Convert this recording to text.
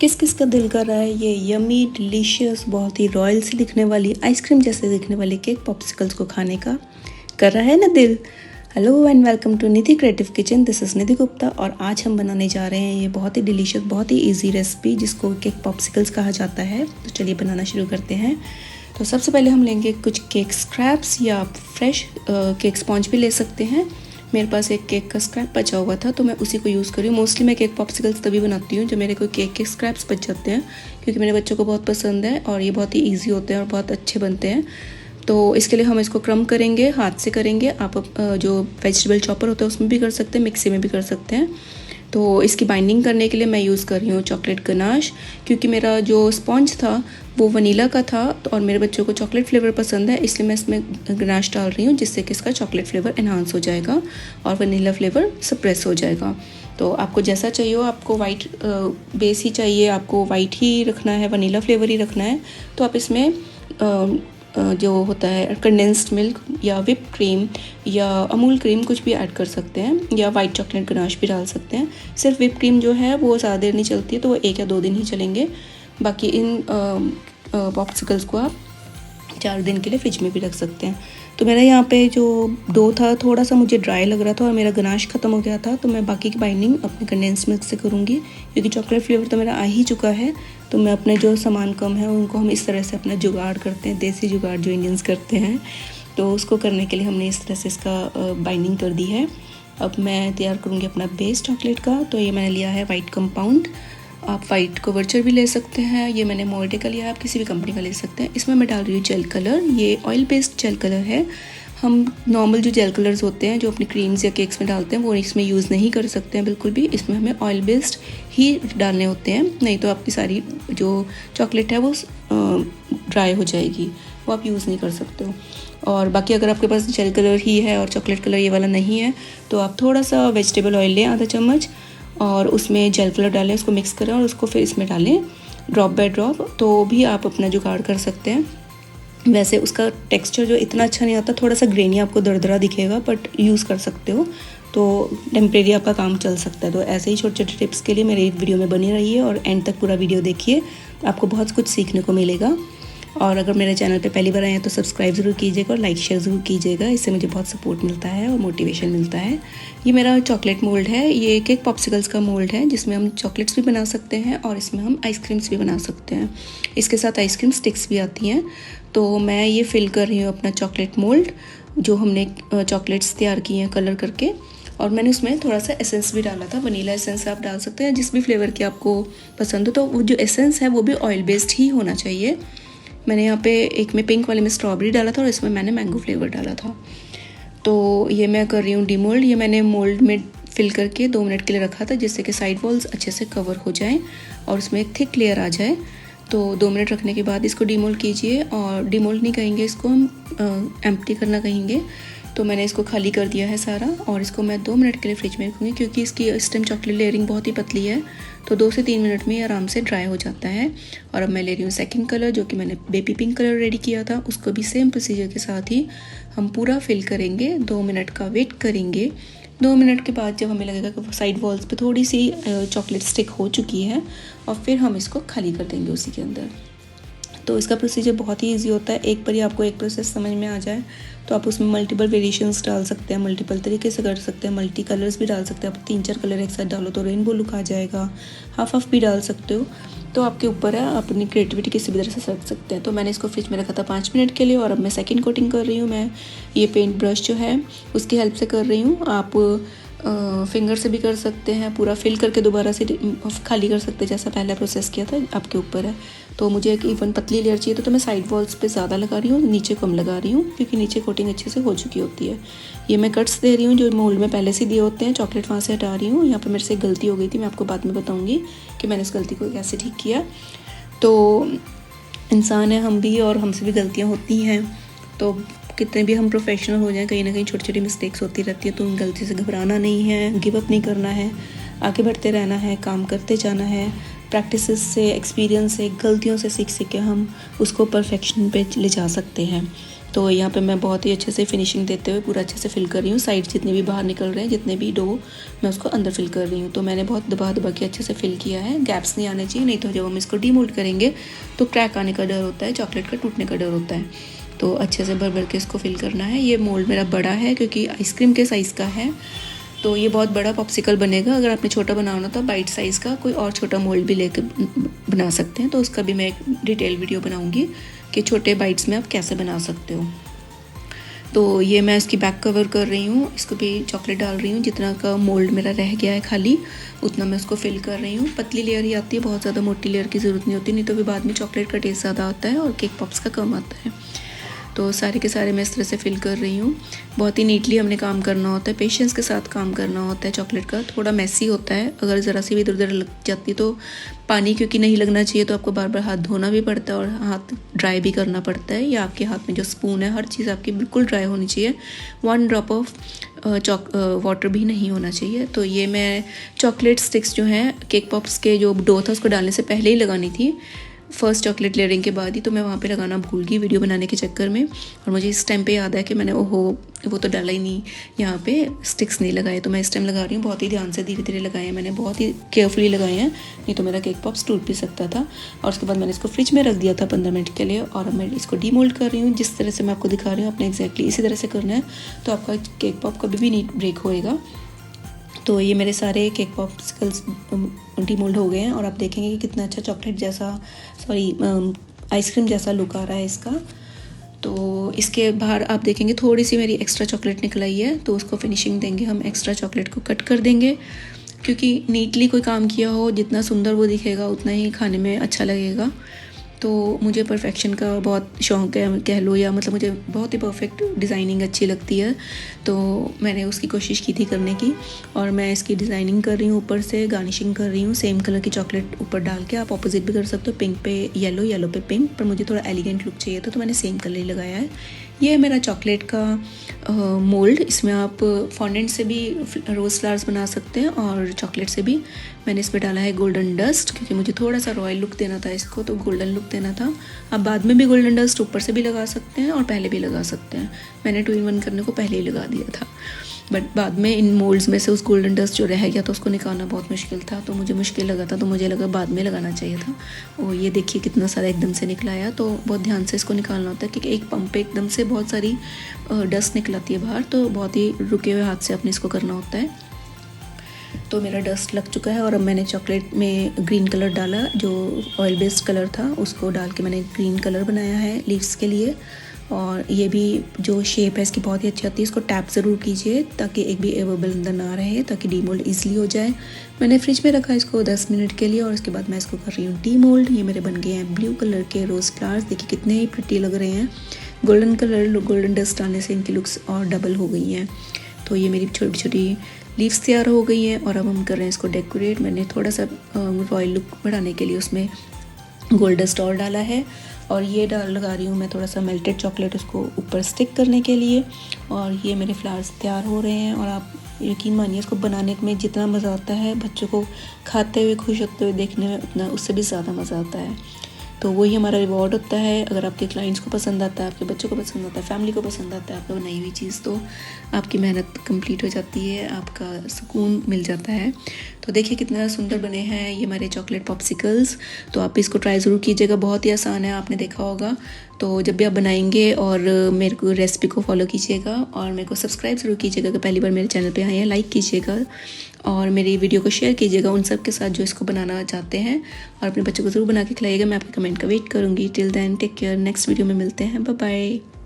किस किस का दिल कर रहा है ये यमी डिलीशियस बहुत ही रॉयल सी दिखने वाली आइसक्रीम जैसे दिखने वाली केक पॉप्सिकल्स को खाने का कर रहा है ना दिल। Hello and welcome to Nidhi creative kitchen. This is Nidhi Gupta और आज हम बनाने जा रहे हैं ये बहुत ही डिलीशियस बहुत ही इजी रेसिपी जिसको केक पॉप्सिकल्स कहा जाता है। तो चलिए बनाना शुरू करते हैं। तो सबसे पहले हम लेंगे कुछ केक स्क्रैप्स या आप फ्रेश केक स्पॉन्ज भी ले सकते हैं। मेरे पास एक केक का स्क्रैप बचा हुआ था तो मैं उसी को यूज़ करी हूँ। मोस्टली मैं केक पॉप्सिकल्स तभी बनाती हूँ जब मेरे कोई केक के स्क्रैप्स बच जाते हैं, क्योंकि मेरे बच्चों को बहुत पसंद है और ये बहुत ही इजी होते हैं और बहुत अच्छे बनते हैं। तो इसके लिए हम इसको क्रम करेंगे, हाथ से करेंगे। आप जो वेजिटेबल चॉपर होता है उसमें भी कर सकते हैं, मिक्सी में भी कर सकते हैं। तो इसकी बाइंडिंग करने के लिए मैं यूज़ कर रही हूँ चॉकलेट गनाश, क्योंकि मेरा जो स्पॉन्ज था वो वनीला का था और मेरे बच्चों को चॉकलेट फ्लेवर पसंद है, इसलिए मैं इसमें गनाश डाल रही हूँ जिससे कि इसका चॉकलेट फ्लेवर एनहांस हो जाएगा और वनीला फ्लेवर सप्रेस हो जाएगा। तो आपको जैसा चाहिए हो, आपको वाइट बेस ही चाहिए, आपको वाइट ही रखना है, वनीला फ्लेवर ही रखना है, तो आप इसमें जो होता है कंडेंस्ड मिल्क या विप क्रीम या अमूल क्रीम कुछ भी ऐड कर सकते हैं, या वाइट चॉकलेट गनाश भी डाल सकते हैं। सिर्फ विप क्रीम जो है वो ज़्यादा देर नहीं चलती है, तो वो 1 या 2 दिन ही चलेंगे। बाकी इन पॉप्सिकल्स को आप 4 दिन के लिए फ्रिज में भी रख सकते हैं। तो मेरा यहाँ पे जो डो था थोड़ा सा मुझे ड्राई लग रहा था और मेरा गनाश ख़त्म हो गया था, तो मैं बाकी की बाइंडिंग अपने कंडेंस मिल्क से करूँगी, क्योंकि चॉकलेट फ्लेवर तो मेरा आ ही चुका है। तो मैं अपने जो सामान कम है उनको हम इस तरह से अपना जुगाड़ करते हैं, देसी जुगाड़ जो इंडियंस करते हैं, तो उसको करने के लिए हमने इस तरह से इसका बाइंडिंग कर दी है। अब मैं तैयार करूँगी अपना बेस चॉकलेट का। तो ये मैंने लिया है वाइट कंपाउंड, आप वाइट कोवर्चर भी ले सकते हैं, ये मैंने मोर्डे का लिया है, आप किसी भी कंपनी का ले सकते हैं। इसमें मैं डाल रही हूँ जेल कलर, ये ऑयल बेस्ड जेल कलर है। हम नॉर्मल जो जेल कलर्स होते हैं जो अपने क्रीम्स या केक्स में डालते हैं वो इसमें यूज़ नहीं कर सकते हैं बिल्कुल भी। इसमें हमें ऑयल बेस्ड ही डालने होते हैं, नहीं तो आपकी सारी जो चॉकलेट है वो ड्राई हो जाएगी, वो आप यूज़ नहीं कर सकते हो। और बाकी अगर आपके पास जेल कलर ही है और चॉकलेट कलर ये वाला नहीं है, तो आप थोड़ा सा वेजिटेबल ऑयल लें, आधा चम्मच, और उसमें जेल कलर डालें, उसको मिक्स करें और उसको फिर इसमें डालें ड्रॉप बाय ड्रॉप। तो भी आप अपना जुगाड़ कर सकते हैं। वैसे उसका टेक्सचर जो इतना अच्छा नहीं आता, थोड़ा सा ग्रेनी आपको दरदरा दिखेगा, बट यूज़ कर सकते हो, तो टेम्परेरी आपका काम चल सकता है। तो ऐसे ही छोटे छोटे टिप्स के लिए मेरे वीडियो में बनी रहिए और एंड तक पूरा वीडियो देखिए, आपको बहुत कुछ सीखने को मिलेगा। और अगर मेरे चैनल पे पहली बार आए हैं तो सब्सक्राइब ज़रूर कीजिएगा और लाइक शेयर ज़रूर कीजिएगा, इससे मुझे बहुत सपोर्ट मिलता है और मोटिवेशन मिलता है। ये मेरा चॉकलेट मोल्ड है, ये केक पॉप्सिकल्स का मोल्ड है जिसमें हम चॉकलेट्स भी बना सकते हैं और इसमें हम आइसक्रीम्स भी बना सकते हैं। इसके साथ आइसक्रीम स्टिक्स भी आती हैं। तो मैं ये फिल कर रही हूँ अपना चॉकलेट मोल्ड, जो हमने चॉकलेट्स तैयार किए हैं कलर करके, और मैंने उसमें थोड़ा सा एसेंस भी डाला था। वनीला एसेंस आप डाल सकते हैं जिस भी फ्लेवर की आपको पसंद हो। तो वो जो एसेंस है वो भी ऑयल बेस्ड ही होना चाहिए। मैंने यहाँ पे एक में पिंक वाले में स्ट्रॉबेरी डाला था और इसमें मैंने मैंगो फ्लेवर डाला था। तो ये मैं कर रही हूँ डीमोल्ड। ये मैंने मोल्ड में फिल करके 2 मिनट के लिए रखा था जिससे कि साइड वॉल्स अच्छे से कवर हो जाएं और उसमें एक थिक लेयर आ जाए। तो 2 मिनट रखने के बाद इसको डीमोल्ड कीजिए, और डीमोल्ड नहीं कहेंगे इसको, हम एम्प्टी करना कहेंगे। तो मैंने इसको खाली कर दिया है सारा और इसको मैं 2 मिनट के लिए फ्रिज में रखूँगी, क्योंकि इसकी इस टाइम चॉकलेट लेयरिंग बहुत ही पतली है, तो 2 से 3 मिनट में ये आराम से ड्राई हो जाता है। और अब मैं ले रही हूँ सेकंड कलर, जो कि मैंने बेबी पिंक कलर रेडी किया था, उसको भी सेम प्रोसीजर के साथ ही हम पूरा फिल करेंगे। 2 मिनट का वेट करेंगे। 2 मिनट के बाद जब हमें लगेगा कि साइड वॉल्स पे थोड़ी सी चॉकलेट स्टिक हो चुकी है, और फिर हम इसको खाली कर देंगे उसी के अंदर। तो इसका प्रोसीजर बहुत ही इजी होता है। एक बार ही आपको एक प्रोसेस समझ में आ जाए तो आप उसमें मल्टीपल वेरिएशंस डाल सकते हैं, मल्टीपल तरीके से कर सकते हैं, मल्टी कलर्स भी डाल सकते हैं। आप 3-4 कलर एक साथ डालो तो रेनबो लुक आ जाएगा। हाफ भी डाल सकते हो, तो आपके ऊपर है, आप अपनी क्रिएटिविटी किसी भी तरह से रख सकते हैं। तो मैंने इसको फ्रिज में रखा था 5 मिनट के लिए, और अब मैं सेकंड कोटिंग कर रही हूँ। मैं ये पेंट ब्रश जो है उसकी हेल्प से कर रही हूँ। आप फिंगर से भी कर सकते हैं, पूरा फिल करके दोबारा से खाली कर सकते हैं, जैसा पहला प्रोसेस किया था, आपके ऊपर है। तो मुझे एक इवन पतली लेयर चाहिए, तो मैं साइड वॉल्स पे ज़्यादा लगा रही हूँ, नीचे कम लगा रही हूँ, क्योंकि नीचे कोटिंग अच्छे से हो चुकी होती है। ये मैं कट्स दे रही हूँ जो मोल्ड में पहले से दिए होते हैं, चॉकलेट वहाँ से हटा रही हूँ। यहाँ पर मेरे से गलती हो गई थी, मैं आपको बाद में बताऊँगी कि मैंने इस गलती को कैसे ठीक किया। तो इंसान है हम भी, और हमसे भी गलतियाँ होती हैं। तो कितने भी हम प्रोफेशनल हो जाएं, कहीं ना कहीं छोटी छोटी मिस्टेक्स होती रहती है। तो उन गलती से घबराना नहीं है, गिव अप नहीं करना है, आगे बढ़ते रहना है, काम करते जाना है। प्रैक्टिस से, एक्सपीरियंस से, गलतियों से सीख के हम उसको परफेक्शन पे ले जा सकते हैं। तो यहाँ पे मैं बहुत ही अच्छे से फिनिशिंग देते हुए पूरा अच्छे से फिल कर रही हूँ। साइड जितने भी बाहर निकल रहे हैं, जितने भी डो, मैं उसको अंदर फिल कर रही हूँ। तो मैंने बहुत दबा के अच्छे से फिल किया है। गैप्स नहीं आने चाहिए, नहीं तो जब हम इसको डीमोल्ड करेंगे तो क्रैक आने का डर होता है, चॉकलेट का टूटने का डर होता है। तो अच्छे से भर के इसको फिल करना है। ये मोल्ड मेरा बड़ा है क्योंकि आइसक्रीम के साइज़ का है, तो ये बहुत बड़ा पॉप्सिकल बनेगा। अगर आपने छोटा बनाना तो बाइट साइज़ का कोई और छोटा मोल्ड भी लेकर बना सकते हैं। तो उसका भी मैं एक डिटेल वीडियो बनाऊंगी कि छोटे बाइट्स में आप कैसे बना सकते हो। तो ये मैं इसकी बैक कवर कर रही हूँ, इसको भी चॉकलेट डाल रही हूँ। जितना का मोल्ड मेरा रह गया है खाली, उतना मैं उसको फिल कर रही हूँ। पतली लेयर ही आती है, बहुत ज़्यादा मोटी लेयर की ज़रूरत नहीं होती, नहीं तो फिर बाद में चॉकलेट का टेस्ट ज़्यादा आता है और केक पॉप्स का कम आता है। तो सारे के सारे मैं इस तरह से फिल कर रही हूँ। बहुत ही नीटली हमने काम करना होता है, पेशेंस के साथ काम करना होता है। चॉकलेट का थोड़ा मैसी होता है, अगर ज़रा सी भी इधर उधर लग जाती तो पानी क्योंकि नहीं लगना चाहिए, तो आपको बार बार हाथ धोना भी पड़ता है और हाथ ड्राई भी करना पड़ता है। या आपके हाथ में जो स्पून है, हर चीज़ आपकी बिल्कुल ड्राई होनी चाहिए। 1 ड्रॉप ऑफ वाटर भी नहीं होना चाहिए। तो ये मैं चॉकलेट स्टिक्स जो हैं, केक पॉप्स के जो डो था उसको डालने से पहले ही लगानी थी, फर्स्ट चॉकलेट लेयरिंग के बाद ही। तो मैं वहाँ पे लगाना भूल गई वीडियो बनाने के चक्कर में, और मुझे इस टाइम पे याद है कि मैंने वो तो डाला ही नहीं, यहाँ पे स्टिक्स नहीं लगाए। तो मैं इस टाइम लगा रही हूँ, बहुत ही ध्यान से धीरे धीरे लगाए हैं मैंने, बहुत ही केयरफुली लगाए हैं, नहीं तो मेरा केक पॉप्स टूट भी सकता था। और उसके बाद मैंने इसको फ्रिज में रख दिया था 15 मिनट के लिए, और अब मैं इसको डीमोल्ड कर रही हूँ। जिस तरह से मैं आपको दिखा रही हूँ अपने एग्जैक्टली इसी तरह से करना है, तो आपका केक पॉप कभी भी नहीं ब्रेक होएगा। तो ये मेरे सारे केक पॉप्सिकल्स डीमोल्ड हो गए हैं, और आप देखेंगे कि कितना अच्छा चॉकलेट जैसा, आइसक्रीम जैसा लुक आ रहा है इसका। तो इसके बाहर आप देखेंगे थोड़ी सी मेरी एक्स्ट्रा चॉकलेट निकल आई है, तो उसको फिनिशिंग देंगे हम, एक्स्ट्रा चॉकलेट को कट कर देंगे। क्योंकि नीटली कोई काम किया हो, जितना सुंदर वो दिखेगा उतना ही खाने में अच्छा लगेगा। तो मुझे परफेक्शन का बहुत शौक़ है कह लो, या मतलब मुझे बहुत ही परफेक्ट डिज़ाइनिंग अच्छी लगती है। तो मैंने उसकी कोशिश की थी करने की, और मैं इसकी डिज़ाइनिंग कर रही हूँ, ऊपर से गार्निशिंग कर रही हूँ। सेम कलर की चॉकलेट ऊपर डाल के आप ऑपोजिट भी कर सकते हो, पिंक पे येलो, येलो पे पिंक, पर मुझे थोड़ा एलिगेंट लुक चाहिए था तो मैंने सेम कलर ही लगाया है। ये है मेरा चॉकलेट का मोल्ड। इसमें आप फॉन्डेंट से भी रोज़ फ्लावर्स बना सकते हैं और चॉकलेट से भी। मैंने इसमें डाला है गोल्डन डस्ट, क्योंकि मुझे थोड़ा सा रॉयल लुक देना था इसको, तो गोल्डन लुक देना था। आप बाद में भी गोल्डन डस्ट ऊपर से भी लगा सकते हैं और पहले भी लगा सकते हैं। मैंने 2 in 1 करने को पहले ही लगा दिया था, बट बाद में इन मोल्ड्स में से उस गोल्डन डस्ट जो रह गया था उसको निकालना बहुत मुश्किल था, तो मुझे मुश्किल लगा था, तो मुझे लगा बाद में लगाना चाहिए था। और ये देखिए कितना सारा एकदम से निकला आया। तो बहुत ध्यान से इसको निकालना होता है, क्योंकि एक पंप पे एकदम से बहुत सारी डस्ट निकलाती है बाहर, तो बहुत ही रुके हुए हाथ से अपने इसको करना होता है। तो मेरा डस्ट लग चुका है, और अब मैंने चॉकलेट में ग्रीन कलर डाला, जो ऑयल बेस्ड कलर था उसको डाल के मैंने ग्रीन कलर बनाया है लीव्स के लिए। और ये भी जो शेप है इसकी बहुत ही अच्छी आती है। इसको टैप ज़रूर कीजिए ताकि एक भी एयर बबल अंदर ना रहे, ताकि डीमोल्ड ईजिली हो जाए। मैंने फ्रिज में रखा इसको 10 मिनट के लिए, और उसके बाद मैं इसको कर रही हूँ डीमोल्ड। ये मेरे बन गए हैं ब्लू कलर के रोज़ फ्लावर्स, देखिए कितने ही प्रिटी लग रहे हैं। गोल्डन डस्ट डालने से इनकी लुक्स और डबल हो गई हैं। तो ये मेरी छोटी छोटी लीव्स तैयार हो गई हैं, और अब हम कर रहे हैं इसको डेकोरेट। मैंने थोड़ा सा रॉयल लुक बढ़ाने के लिए उसमें गोल्ड डस्ट और डाला है, और ये लगा रही हूँ मैं थोड़ा सा मेल्टेड चॉकलेट उसको ऊपर स्टिक करने के लिए। और ये मेरे फ्लावर्स तैयार हो रहे हैं, और आप यकीन मानिए इसको बनाने में जितना मज़ा आता है, बच्चों को खाते हुए खुश होते हुए देखने में उतना उससे भी ज़्यादा मज़ा आता है। तो वही हमारा रिवॉर्ड होता है। अगर आपके क्लाइंट्स को पसंद आता है, आपके बच्चों को पसंद आता है, फैमिली को पसंद आता है आपका बनाई हुई चीज़, तो आपकी मेहनत कंप्लीट हो जाती है, आपका सुकून मिल जाता है। तो देखिए कितना सुंदर बने हैं ये हमारे चॉकलेट पॉप्सिकल्स। तो आप इसको ट्राई ज़रूर कीजिएगा, बहुत ही आसान है, आपने देखा होगा। तो जब भी आप बनाएंगे और मेरे को रेसिपी को फॉलो कीजिएगा, और मेरे को सब्सक्राइब ज़रूर कीजिएगा कि पहली बार मेरे चैनल पे आए हैं, लाइक कीजिएगा, और मेरी वीडियो को शेयर कीजिएगा उन सब के साथ जो इसको बनाना चाहते हैं, और अपने बच्चों को ज़रूर बना के खिलाइएगा। मैं आपके कमेंट का वेट करूँगी। Till then take care, next video में मिलते हैं, बाय बाय।